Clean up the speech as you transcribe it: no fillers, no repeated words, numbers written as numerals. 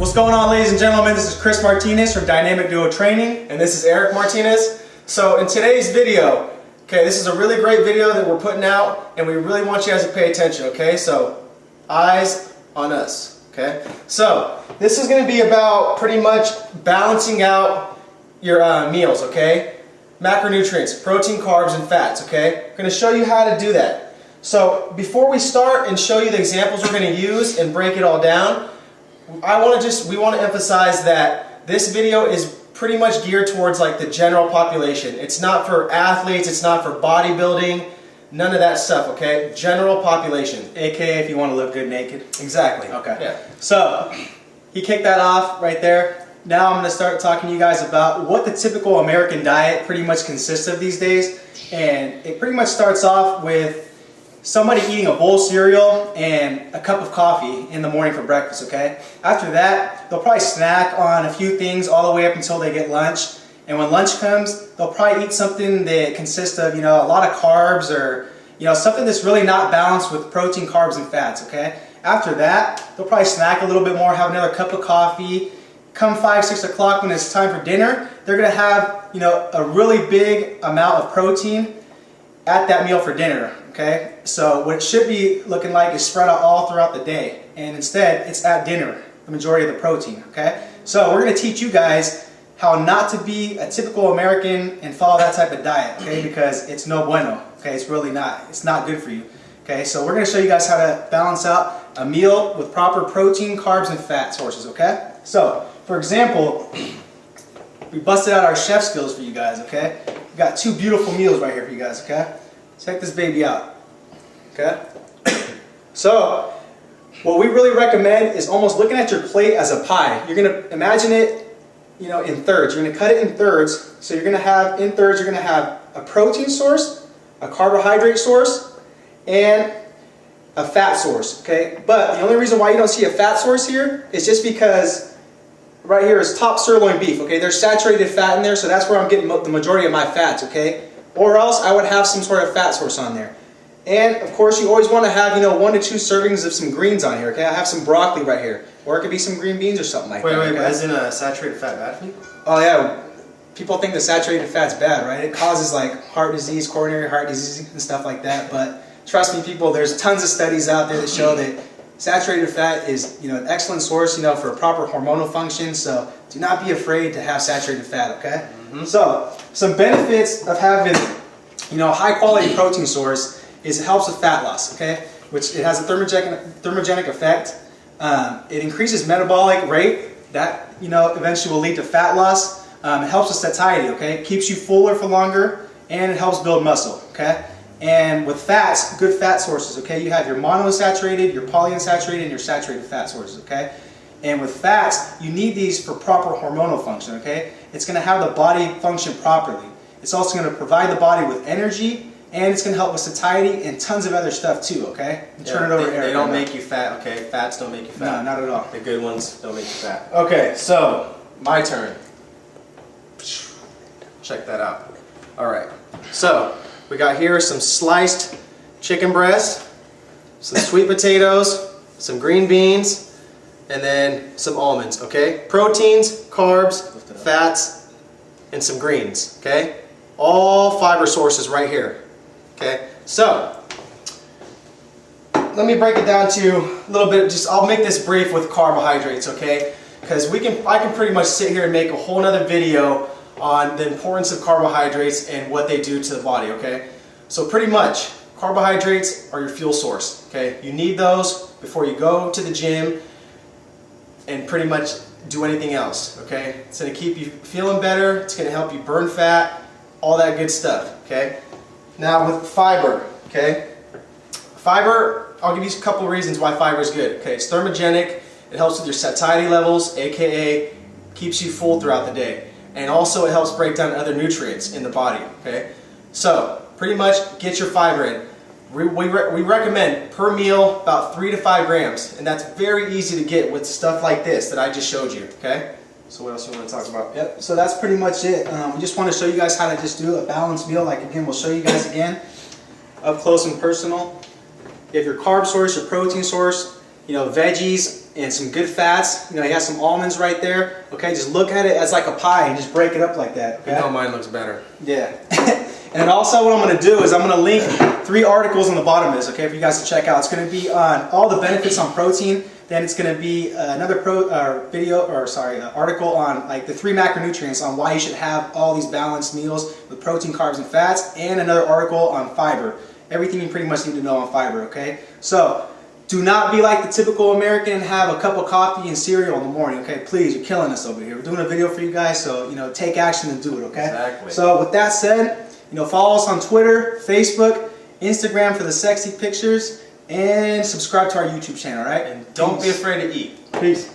What's going on, ladies and gentlemen? This is Chris Martinez from Dynamic Duo Training. And this is Eric Martinez. So in today's video, okay, this is a really great video that we're putting out, and we really want you guys to pay attention, okay? So, eyes on us, okay? So, this is going to be about pretty much balancing out your meals, okay? Macronutrients, protein, carbs, and fats, okay? I'm going to show you how to do that. So, before we start and show you the examples we're going to use and break it all down, we want to emphasize that this video is pretty much geared towards like the general population. It's not for athletes, it's not for bodybuilding, none of that stuff, okay? General population. AKA if you want to look good naked. Exactly. Okay. Yeah. So, he kicked that off right there. Now I'm going to start talking to you guys about what the typical American diet pretty much consists of these days. And it pretty much starts off with somebody eating a bowl of cereal and a cup of coffee in the morning for breakfast, okay? After that, they'll probably snack on a few things all the way up until they get lunch. And when lunch comes, they'll probably eat something that consists of, a lot of carbs or, something that's really not balanced with protein, carbs, and fats, okay? After that, they'll probably snack a little bit more, have another cup of coffee. Come 5, 6 o'clock when it's time for dinner, they're gonna have, a really big amount of protein at that meal for dinner, okay? So what it should be looking like is spread out all throughout the day, and instead it's at dinner, the majority of the protein, okay? So we're going to teach you guys how not to be a typical American and follow that type of diet, okay? Because it's no bueno, okay? It's really not. It's not good for you, okay? So we're going to show you guys how to balance out a meal with proper protein, carbs, and fat sources, okay? So, for example, we busted out our chef skills for you guys, okay? We got 2 beautiful meals right here for you guys, okay? Check this baby out, okay? So, what we really recommend is almost looking at your plate as a pie. You're gonna imagine it, in thirds. You're gonna cut it in thirds. So you're gonna have, in thirds, you're gonna have a protein source, a carbohydrate source, and a fat source, okay? But the only reason why you don't see a fat source here is just because right here is top sirloin beef, okay? There's saturated fat in there, so that's where I'm getting the majority of my fats, okay? Or else I would have some sort of fat source on there. And of course you always want to have, 1 to 2 servings of some greens on here, okay? I have some broccoli right here. Or it could be some green beans or something like that. Wait, okay? isn't a saturated fat bad for you? Oh yeah, people think the saturated fat's bad, right? It causes like heart disease, coronary heart disease and stuff like that. But trust me people, there's tons of studies out there that show that saturated fat is, an excellent source, for proper hormonal function. So do not be afraid to have saturated fat, okay? Mm-hmm. So some benefits of having, a high quality protein source is it helps with fat loss, okay? Which it has a thermogenic effect. It increases metabolic rate. That, eventually will lead to fat loss. It helps with satiety, okay? It keeps you fuller for longer, and it helps build muscle, okay? And with fats, good fat sources, okay? You have your monounsaturated, your polyunsaturated, and your saturated fat sources, okay? And with fats, you need these for proper hormonal function, okay? It's going to have the body function properly. It's also going to provide the body with energy, and it's going to help with satiety and tons of other stuff too, okay? Turn it over to Eric. They don't make you fat, okay? Fats don't make you fat. No, not at all. The good ones don't make you fat. Okay, so, my turn. Check that out. Alright, so, we got here some sliced chicken breast, some sweet potatoes, some green beans, and then some almonds, okay? Proteins, carbs, fats, and some greens, okay? All fiber sources right here, okay? So, let me break it down to a little bit, I'll make this brief with carbohydrates, okay? Because I can pretty much sit here and make a whole nother video on the importance of carbohydrates and what they do to the body, okay? So pretty much, carbohydrates are your fuel source, okay? You need those before you go to the gym and pretty much do anything else, okay? It's going to keep you feeling better, it's going to help you burn fat, all that good stuff, okay? Now with fiber, okay? Fiber, I'll give you a couple reasons why fiber is good, okay? It's thermogenic, it helps with your satiety levels, aka keeps you full throughout the day. And also it helps break down other nutrients in the body, okay? So, pretty much get your fiber in. We recommend per meal about 3 to 5 grams, and that's very easy to get with stuff like this that I just showed you, okay? So what else you want to talk about? Yep, so that's pretty much it. We just want to show you guys how to just do a balanced meal. Like again, we'll show you guys again, up close and personal. You have your carb source, your protein source, veggies, and some good fats. You know, he has some almonds right there. Okay, just look at it as like a pie and just break it up like that. Okay? You know mine looks better. Yeah. And then also what I'm going to do is I'm going to link 3 articles on the bottom of this, okay, for you guys to check out. It's going to be on all the benefits on protein. Then it's going to be another article on like the 3 macronutrients on why you should have all these balanced meals with protein, carbs, and fats, and another article on fiber. Everything you pretty much need to know on fiber, okay? So, do not be like the typical American and have a cup of coffee and cereal in the morning, okay? Please, you're killing us over here. We're doing a video for you guys, so, you know, take action and do it, okay? Exactly. So, with that said, you know, follow us on Twitter, Facebook, Instagram for the sexy pictures, and subscribe to our YouTube channel, all right? And don't be afraid to eat. Peace.